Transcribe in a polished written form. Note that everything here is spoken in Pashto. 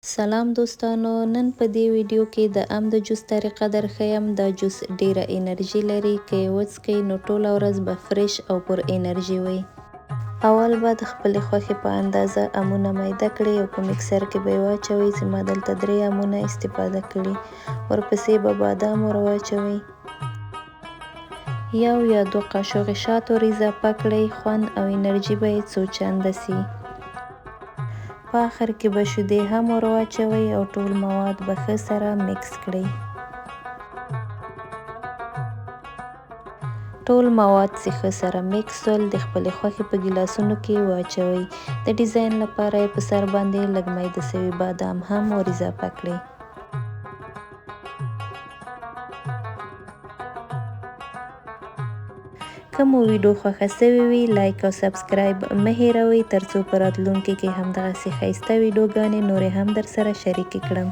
سلام دوستانو، نن په دې ویډیو کې د د جوس طریقه درښیم. دا جوس ډیره انرژي لري، که یې وڅښئ نو ټوله ورځ به فرش او پر انرژي وئ. اول به د خپلې خوښې په اندازه امونه میده کړئ او په مکسر کې به یې واچوئ. چې ما دلته 3 امونه استفاده کړي. ورپسې به بادام ور واچوئ. 1 یا 2 قاشقې شات ور اضافه کړئ. خوند او انرژي به یې څو چنده سي. په آخر کې به شیدې هم ور واچوئ او ټول مواد به ښه سره مکس کړئ. ټول مواد چې ښه سره مکس شول، د خپلې خوښې په ګیلاسونو کې واچوئ. د ډیزاین لپاره یې په سر باندې لږ میده سوي بادام هم ور اضافه کړئ. که مو ویډیو خوښه سوې وي، لایک او سبسکرایب مه هیروئ، ترڅو په راتلونکي کې همدغسې ښایسته ویډیوګانې نورې هم در سره شریکې کړم.